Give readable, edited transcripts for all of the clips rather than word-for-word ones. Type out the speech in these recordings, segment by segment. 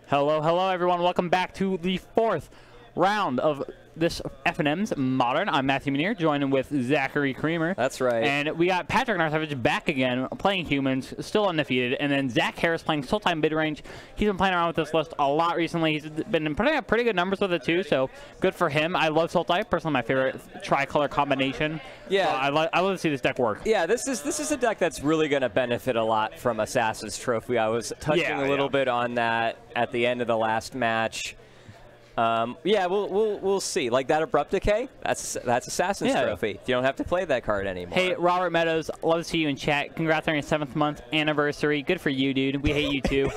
Hello, hello, everyone. Welcome back to the fourth round of this F&M's Modern. I'm Matthew Muneer, joining with Zachary Creamer. That's right. And we got Patrick Narsavage back again, playing humans, still undefeated. And then Zach Harris playing Sultai mid-range. He's been playing around with this list a lot recently. He's been putting up pretty good numbers with it, too, so good for him. I love Sultai, personally my favorite tricolor combination. Yeah. I love to see this deck work. Yeah, this is a deck that's really going to benefit a lot from Assassin's Trophy. I was touching a little bit on that at the end of the last match. Yeah, we'll see. Like that Abrupt Decay, that's Assassin's Trophy. You don't have to play that card anymore. Hey, Robert Meadows, love to see you in chat. Congrats on your 7th month anniversary. Good for you, dude. We hate you too.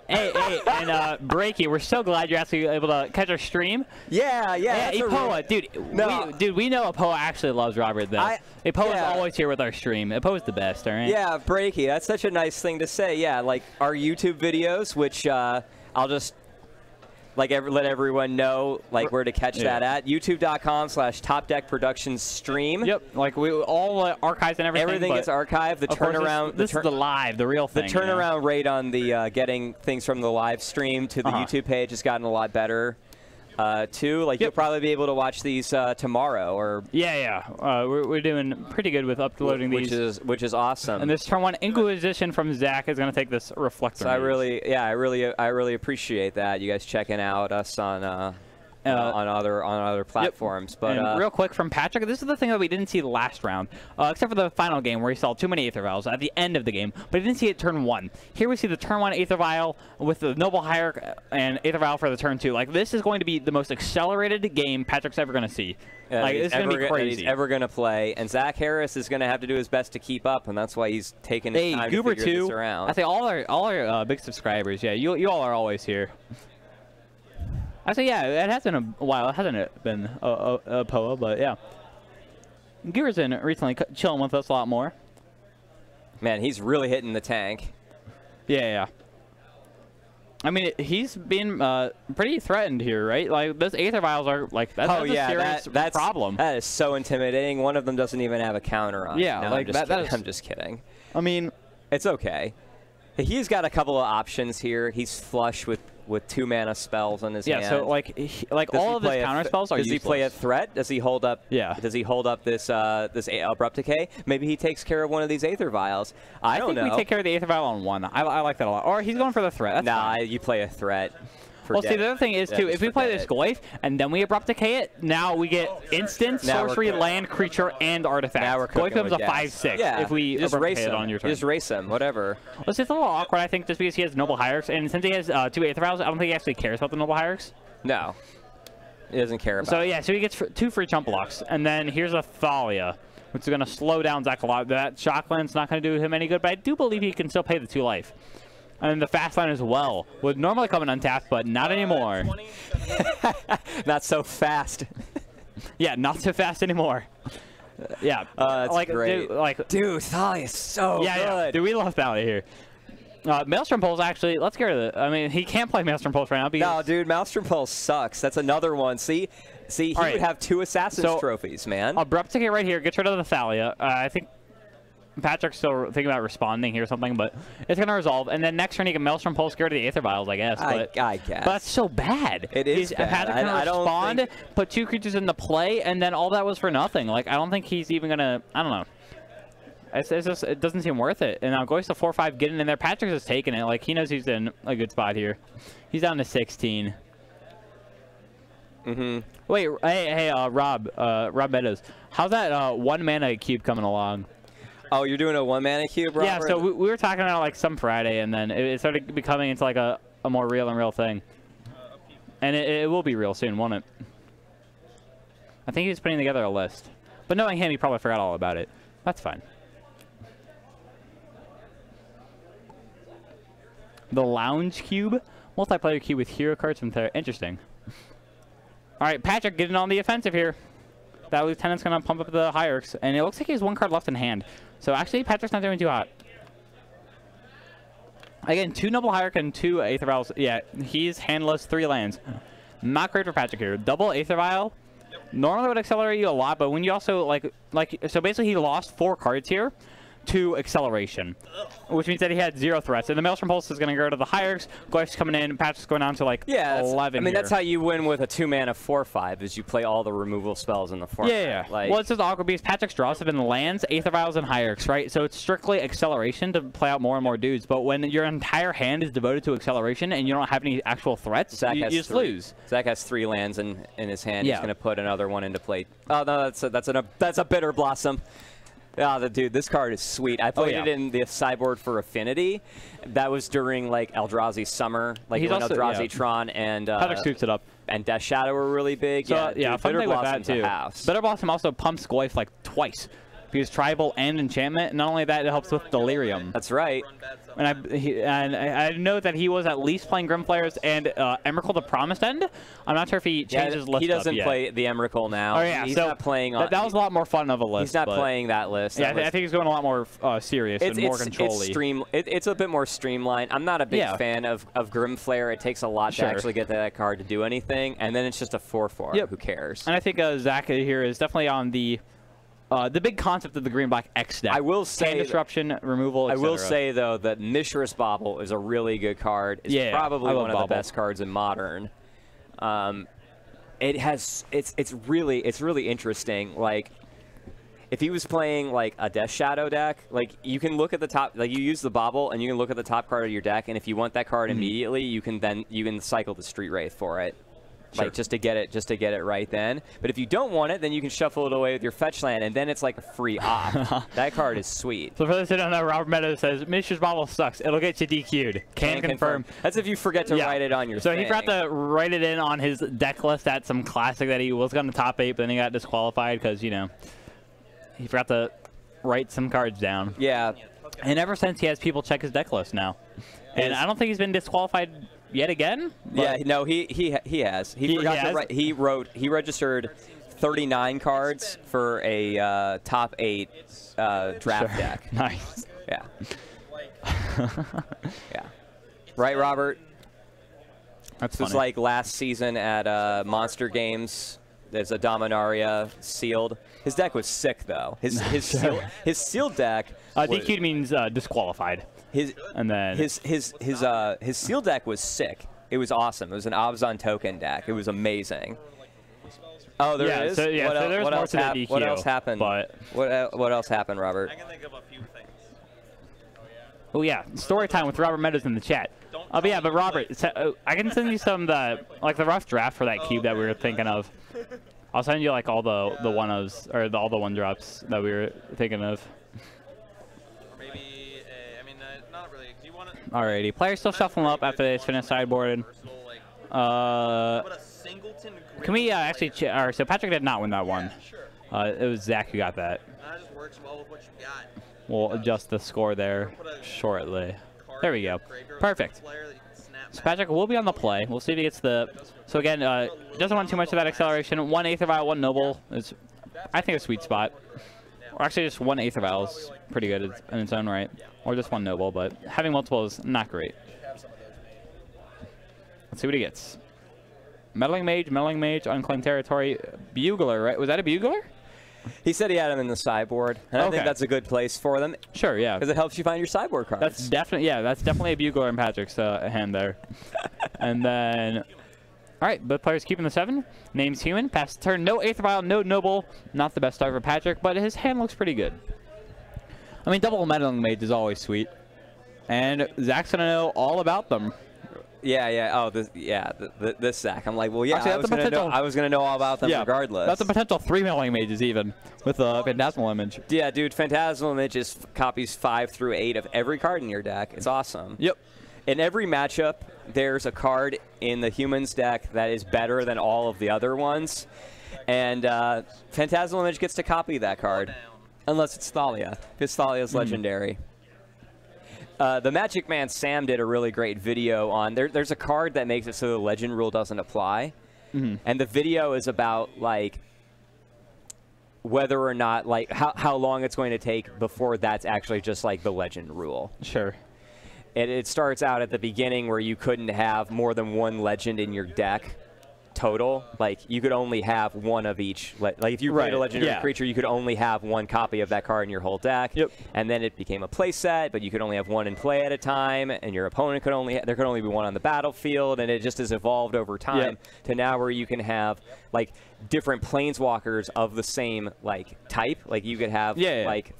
Hey, and Breaky, we're so glad you're actually able to catch our stream. Yeah. Ipoa, dude, we know Ipoa actually loves Robert, though. Ipoa's always here with our stream. Ipoa's the best, all right? Yeah, Breaky, that's such a nice thing to say. Yeah, like our YouTube videos, which I'll just let everyone know where to catch that at. YouTube.com/TopDeckProductionsStream. Yep, like all archives and everything. Everything is archived. The turnaround. This is the live, the real thing. The turnaround rate on the getting things from the live stream to the YouTube page has gotten a lot better. Too, you'll probably be able to watch these tomorrow, or we're doing pretty good with uploading these, which is awesome. And this turn 1 Inquisition from Zach is going to take this Reflector. So I really appreciate that, you guys checking out us on other platforms. Yep. But real quick from Patrick, this is the thing that we didn't see last round, except for the final game where he saw too many Aether Vials at the end of the game, but he didn't see it turn 1. Here we see the turn 1 Aether Vial with the Noble Hierarch and Aether Vial for the turn 2. This is going to be the most accelerated game Patrick's ever going to see. This is going to be crazy. He's ever going to play, and Zach Harris is going to have to do his best to keep up, and that's why he's taking his time to figure this around. I say all our big subscribers, you all are always here. I say, it has been a while. It hasn't been a POA, but yeah. Gear's been recently chilling with us a lot more. Man, he's really hitting the tank. Yeah. I mean, he's been pretty threatened here, right? Those Aether Vials are, that's a serious problem. That is so intimidating. One of them doesn't even have a counter on it. Yeah, no, I'm just kidding. I mean, it's okay. He's got a couple of options here. He's flush with 2 mana spells on his hand. Yeah, so all of his counter spells are useless. Does he play a threat? Does he hold up? Yeah. Does he hold up this Abrupt Decay? Maybe he takes care of one of these Aether Vials. I don't know. I think we take care of the Aether Vial on 1. I like that a lot. Or he's going for the threat. That's fine. You play a threat. Well, see, the other thing is, too, if we play this Goyf and then we Abrupt Decay it, now we get instant sorcery, land, creature, and artifact. Now we're cooking. Goyf becomes a 5/6 if we just race it on your turn. Just race him, whatever. Well, it's a little awkward, I think, just because he has Noble Hierarchs, and since he has 2 Aether Vials, I don't think he actually cares about the Noble Hierarchs. No. He doesn't care about So he gets 2 free chump blocks, and then here's a Thalia, which is going to slow down Zach a lot. That Shockland's not going to do him any good, but I do believe he can still pay the 2 life. And the fast line as well would normally come in untapped, but not anymore. Not so fast. Yeah, not so fast anymore. Yeah, that's great. Dude, Thalia is so good. Yeah, dude, we love Thalia here. Maelstrom Pulse, actually, let's get rid of it. I mean, he can't play Maelstrom Pulse right now. No, dude, Maelstrom Pulse sucks. That's another one. See, he would have 2 Assassin's trophies, man. Abrupt Decay right here. Get rid of the Thalia. I think Patrick's still thinking about responding here or something, but it's going to resolve. And then next turn, he can Maelstrom Pulse, get rid of the Aether Vials, I guess. I guess. But that's so bad. It is bad. Patrick can respond, put 2 creatures into play, and then all that was for nothing. I don't think he's even going to, I don't know. It's just, it doesn't seem worth it. And now Goyf's to 4/5 getting in there. Patrick's just taking it. He knows he's in a good spot here. He's down to 16. Wait, hey, Rob Meadows. How's that 1 mana cube coming along? Oh, you're doing a 1 mana cube, Robert? Yeah, so we were talking about some Friday, and then it started becoming into a more real thing. And it will be real soon, won't it? I think he was putting together a list. But knowing him, he probably forgot all about it. That's fine. The Lounge Cube? Multiplayer cube with hero cards from Terra. Interesting. All right, Patrick getting on the offensive here. That Lieutenant's going to pump up the Hierarchs. And it looks like he has 1 card left in hand. So actually, Patrick's not doing too hot. Again, 2 Noble Hierarch and 2 Aether Vials. Yeah, he's handless, 3 lands. Not great for Patrick here. Double Aether Vial normally would accelerate you a lot, but when you also so basically he lost 4 cards here to acceleration, which means that he had 0 threats. And the Maelstrom Pulse is going to go to the Hierarchs. Glyph's coming in. Patrick's going down to like 11. I mean, here. that's how you win with a 2-mana 4/5 is you play all the removal spells in the format. Yeah. Like, well, it's just awkward because Patrick's draws have been lands, Aether Vials, and Hierarchs, right? So it's strictly acceleration to play out more and more dudes. But when your entire hand is devoted to acceleration and you don't have any actual threats, you just lose. Zach has 3 lands in his hand. Yeah. He's going to put another one into play. Oh no, that's a Bitter Blossom. Oh, dude, this card is sweet. I played it in the sideboard for Affinity. That was during like Eldrazi Summer, like when Eldrazi Tron and Patrick suits it up. And Death Shadow were really big. So, dude, fun Bitter thing with that too. Bitter Blossom also pumps Glyph like twice. Because Tribal and Enchantment, not only that, it helps with Delirium. That's right. And I know that he was at least playing Grimflares and Emrakul the Promised End. I'm not sure if he changed his list. He doesn't play the Emrakul now. Oh, yeah. He's so not playing on. That was a lot more fun of a list. He's not playing that list. Yeah, I think he's going a lot more serious and more control-y. It's a bit more streamlined. I'm not a big fan of Grimflare. It takes a lot to actually get that card to do anything, and then it's just a 4/4. Yep. Who cares? And I think Zach here is definitely on the big concept of the green-black X deck. I will say Hand disruption, removal, etc. I will say, though, that Mishra's Bauble is a really good card. It's probably one of the best cards in Modern. It's really interesting. Like, if he was playing, like, a Death Shadow deck, like, you can look at the top, like, you use the Bauble, and you can look at the top card of your deck, and if you want that card immediately, you can cycle the Street Wraith for it. Like, just to get it right then. But if you don't want it, then you can shuffle it away with your fetch land, and then it's like a free op. That card is sweet. So for those who don't know, Robert Meadows says, Mishra's Bauble sucks. It'll get you DQ'd. Can confirm. That's if you forget to write it on your thing. He forgot to write it in on his deck list at some classic that he was going to top 8, but then he got disqualified because, you know, he forgot to write some cards down. Yeah. And ever since, he has people check his deck list now. And I don't think he's been disqualified yet again? Yeah, no, he has. He forgot to write. He registered 39 cards for a top 8 draft deck. Nice. Yeah. Yeah. Right, Robert? That's funny. It was like last season at Monster Games. There's a Dominaria sealed. His deck was sick though. His sealed deck. DQ'd means disqualified. His sealed deck was sick. It was awesome. It was an Abzan token deck. It was amazing. Oh, there is. What else happened? What else happened? What else happened, Robert? I can think of a few things. Oh yeah, story time with Robert Meadows in the chat. But yeah, but Robert, I can send you some the rough draft for that cube that we were thinking of. I'll send you like all the 1-ofs or all the 1-drops that we were thinking of. Or maybe, not really. Do you want to? Alrighty, players still shuffling up after they finish sideboarded. Can we actually? So Patrick did not win that one. Sure. It was Zach who got that. That just works well with what you got. We'll adjust the score there shortly. There we go. Perfect. So Patrick will be on the play. We'll see if he gets the... So again, doesn't want too much of that acceleration. 1 Aether Vial, 1 Noble is, I think, a sweet spot. Or actually just 1 Aether Vial is pretty good in its own right. Or just 1 Noble, but having multiple is not great. Let's see what he gets. Meddling Mage, Unclaimed Territory, Bugler, right? Was that a Bugler? He said he had them in the sideboard, and I think that's a good place for them. Sure, yeah. Because it helps you find your sideboard cards. That's definitely a Bugler in Patrick's hand there. And then, all right, both players keeping the 7. Name's Human. Pass the turn. No Aether Vial, no Noble. Not the best start for Patrick, but his hand looks pretty good. I mean, double Meddling Mage is always sweet. And Zach's going to know all about them. Yeah. Oh, this Zach. I'm like, well, yeah. Actually, I was gonna know all about them regardless. That's a potential 3 Meddling Mages even with a Phantasmal Image. Yeah, dude. Phantasmal Image copies 5 through 8 of every card in your deck. It's awesome. Yep. In every matchup, there's a card in the Humans deck that is better than all of the other ones, and Phantasmal Image gets to copy that card, unless it's Thalia, because Thalia's legendary. The Magic Man Sam did a really great video on there's a card that makes it so the legend rule doesn't apply, and the video is about like whether or not like how long it's going to take before that's actually just like the legend rule. Sure. And it starts out at the beginning where you couldn't have more than 1 legend in your deck, total. Like, you could only have one of each. Like if you played a legendary creature, you could only have one copy of that card in your whole deck. Yep. And then it became a play set, but you could only have one in play at a time, and your opponent could only there could only be one on the battlefield, and it just has evolved over time to now where you can have like different planeswalkers of the same like type. Like you could have like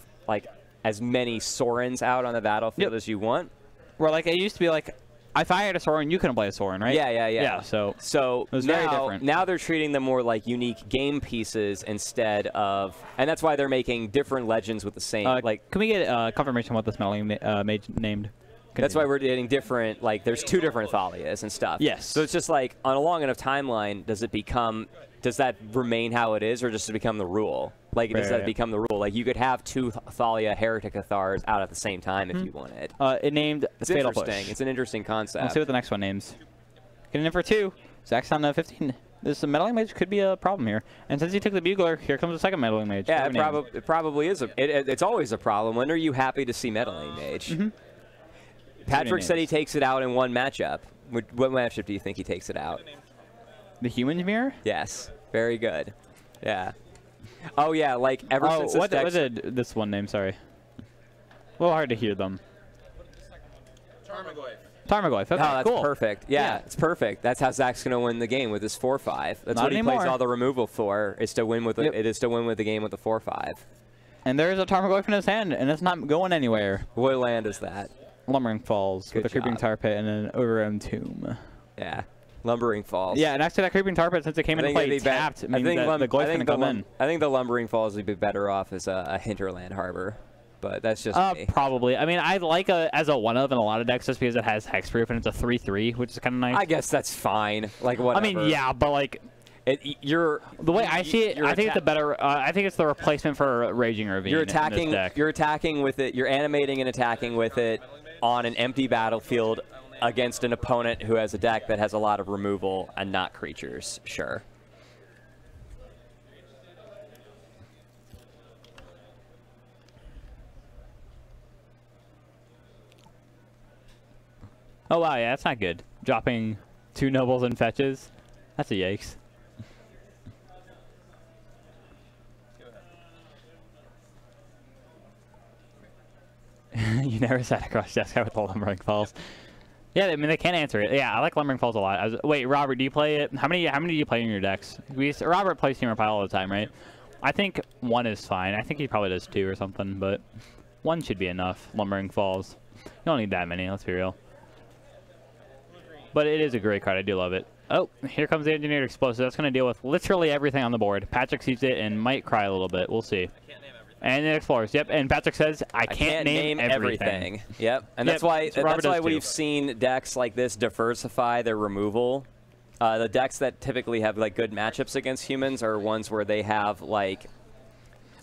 as many Sorens out on the battlefield as you want. Where like it used to be like, if I had a Sorin, you couldn't play a Sorin, right? Yeah. So it was now, very different. Now they're treating them more like unique game pieces instead of, and that's why they're making different legends with the same. Like, can we get confirmation what this meddling mage named? That's why we're getting different. Like, there's 2 different Thalias and stuff. Yes. So it's just like on a long enough timeline, does that remain how it is, or does it become the rule? Like, does that become the rule? Like, you could have 2 Thalia Heretic Athars out at the same time if you wanted. It named It's Fatal interesting. Push. It's an interesting concept. We'll see what the next one names. Getting in for 2. Zach's on 15. This meddling mage could be a problem here. And since he took the bugler, here comes the second meddling mage. Yeah, it probably is. It's always a problem. When are you happy to see meddling mage? Patrick said he takes it out in one matchup. What matchup do you think he takes it out? The human mirror? Yes. Very good. Yeah. Oh, yeah, like ever since what did this one name? Sorry. A little hard to hear them. Tarmogoyf. Okay, oh, that's cool. perfect. Yeah, it's perfect. That's how Zach's going to win the game with his 4/5. That's what he plays all the removal for, is to win with it is to win with the game with the 4/5. And there's a Tarmogoyf in his hand, and it's not going anywhere. What land is that? Lumbering Falls with a Creeping Tar Pit and an Overgrown Tomb. Yeah. Lumbering Falls. Yeah, and actually that Creeping Tar Pit, since it came into play tapped, it means that the Glyph's going to come in. I think the Lumbering Falls would be better off as a hinterland harbor, but that's just me. Probably. I mean, I like as a one-of in a lot of decks just because it has hexproof and it's a 3/3, which is kind of nice. I guess that's fine. Like, whatever. I mean, yeah, but like... the way I see it, I think it's the better. I think it's the replacement for Raging Ravine. You're attacking with it. You're animating and attacking with it on an empty battlefield against an opponent who has a deck that has a lot of removal and not creatures. Sure. Oh wow, yeah, that's not good. Dropping 2 nobles and fetches. That's a yikes. You never sat across Jessica with the Lumbering Falls. Yeah, I mean they can't answer it. Yeah, I like Lumbering Falls a lot. Wait, Robert, do you play it? How many do you play in your decks? Robert plays Team Pile all the time, right? I think 1 is fine. I think he probably does 2 or something, but 1 should be enough. Lumbering Falls. You don't need that many. Let's be real. But it is a great card. I do love it. Oh, here comes the Engineered Explosive. That's going to deal with literally everything on the board. Patrick sees it and might cry a little bit. We'll see. And it explores. Yep. And Patrick says, I can't name everything. Yep. And that's why we've seen decks like this diversify their removal. The decks that typically have like good matchups against humans are ones where they have like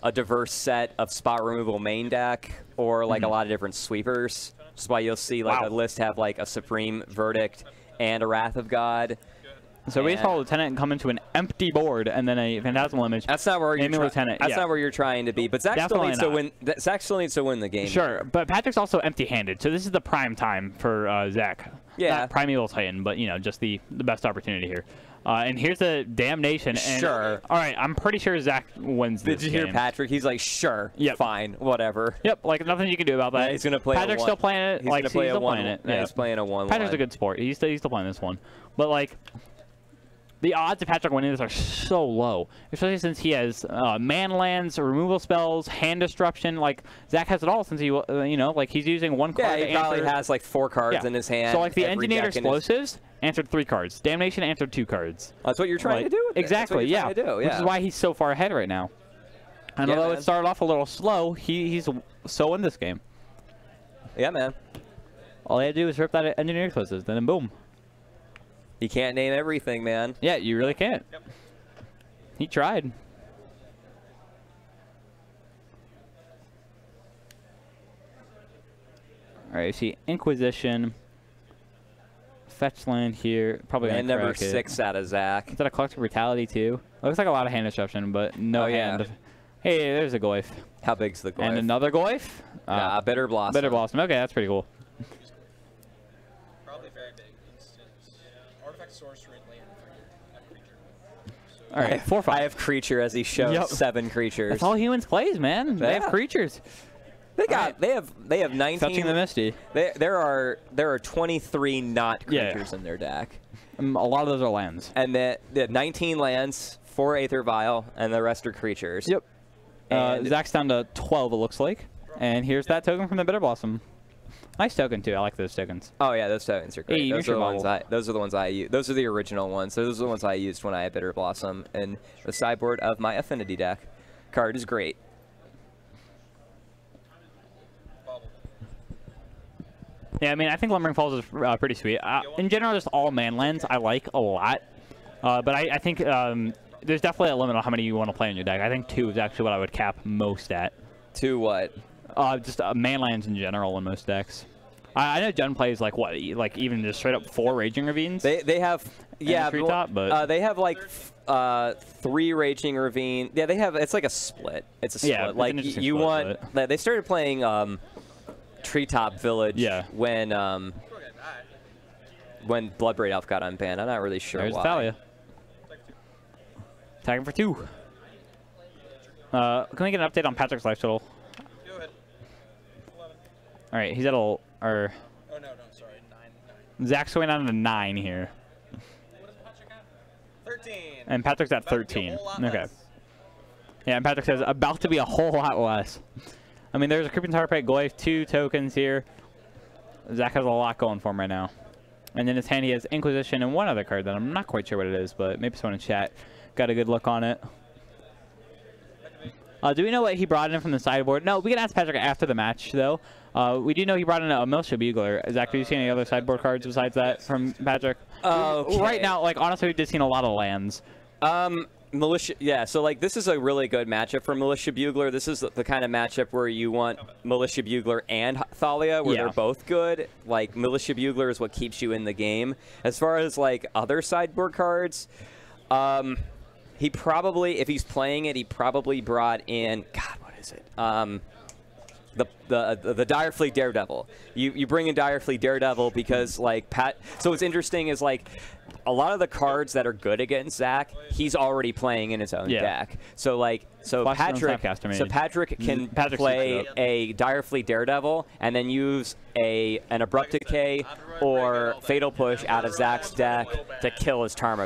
a diverse set of spot removal main deck or like a lot of different sweepers. Which is why you'll see like a list have like a Supreme Verdict and a Wrath of God. So we just call Lieutenant and come into an empty board and then a Phantasmal Image. That's not where you're Lieutenant. That's not where you're trying to be. But Zach still needs to win. Zach still needs to win the game. Sure, but Patrick's also empty-handed, so this is the prime time for Zach. Yeah. Not Primeval Titan, but you know, just the best opportunity here. And here's the Damnation. And, sure. All right, I'm pretty sure Zach wins this Did you hear Patrick? He's like, sure. Yep. Fine. Whatever. Yep. Like nothing you can do about that. Yeah, he's gonna play. Patrick's still playing it. He's gonna play still playing it. Yeah, he's playing a 1/1. Patrick's a good sport. He's still playing this one, but like. The odds of Patrick winning this are so low, especially since he has man lands, removal spells, hand disruption. Like Zach has it all since he, you know, like he's using 1 card. Yeah, he probably has like 4 cards in his hand. So like the Engineered Explosives answered 3 cards. Damnation answered 2 cards. That's what you're trying to do. With exactly. Yeah. Which is why he's so far ahead right now. And although it started off a little slow, he's so in this game. Yeah, man. All he had to do was rip that Engineered Explosives, then boom. You can't name everything, man. Yeah, you really can't. Yep. He tried. All right, you see Inquisition. Fetch land here. Probably land number 6 out of Zach. Is that a Collective Brutality too? Looks like a lot of hand disruption, but no hand. Hey, there's a Goyf. How big's the Goyf? And another Goyf? Bitter Blossom. Bitter Blossom. Okay, that's pretty cool. Probably very big. Artifact, sorcery, land. All right, 4/5. I have creature as he shows 7 creatures. That's all humans plays, man. They have creatures. They got they have 19. Touching the Misty. There are 23 not creatures in their deck. A lot of those are lands. And they have 19 lands, 4 Aether Vial, and the rest are creatures. Yep. And Zach's down to 12, it looks like. And here's that token from the Bitter Blossom. Nice token too. I like those tokens. Oh yeah, those tokens are great. Hey, those are the ones I use. Those are the original ones. Those are the ones I used when I had Bitter Blossom and the sideboard of my Affinity deck. Card is great. Yeah, I mean, I think Lumbering Falls is pretty sweet. In general, just all man lands I like a lot. But I think there's definitely a limit on how many you want to play in your deck. I think 2 is actually what I would cap most at. 2 what? Just man lands in general in most decks. I know Jen plays like what, like even just straight up 4 Raging Ravines. They have but they have like 3 Raging Ravine. Yeah, they have. It's like a split. It's a split. Yeah, like you want. They started playing Treetop Village when Bloodbraid Elf got unbanned. I'm not really sure There's why. Thalia. Tagging for 2. Can we get an update on Patrick's life total? Go ahead. 11. All right, he's at Oh, no, sorry. 9. Zach's going down to 9 here. What is Patrick at? 13. And Patrick's at 13. Okay. Yeah, and Patrick says about to be a whole lot less. I mean, there's a Creeping Tarpite Goyf, 2 tokens here. Zach has a lot going for him right now. And in his hand, he has Inquisition and 1 other card that I'm not quite sure what it is, but maybe someone in chat got a good look on it. Do we know what he brought in from the sideboard? No, we can ask Patrick after the match, though. We do know he brought in a Militia Bugler. Zach, do you see any other sideboard cards besides that from Patrick? Okay. Right now, like, honestly, we've just seen a lot of lands. Militia, yeah, so like this is a really good matchup for Militia Bugler. This is the kind of matchup where you want Militia Bugler and Thalia, where they're both good. Like, Militia Bugler is what keeps you in the game. As far as like other sideboard cards, he probably, if he's playing it, he probably brought in, God, what is it? The Direfleet Daredevil. You bring in Direfleet Daredevil because like so what's interesting is like a lot of the cards that are good against Zach, he's already playing in his own deck. So like Patrick can play a Direfleet Daredevil and then use an Abrupt Decay or Fatal Push out of Zach's deck to kill his Tarmogoyf.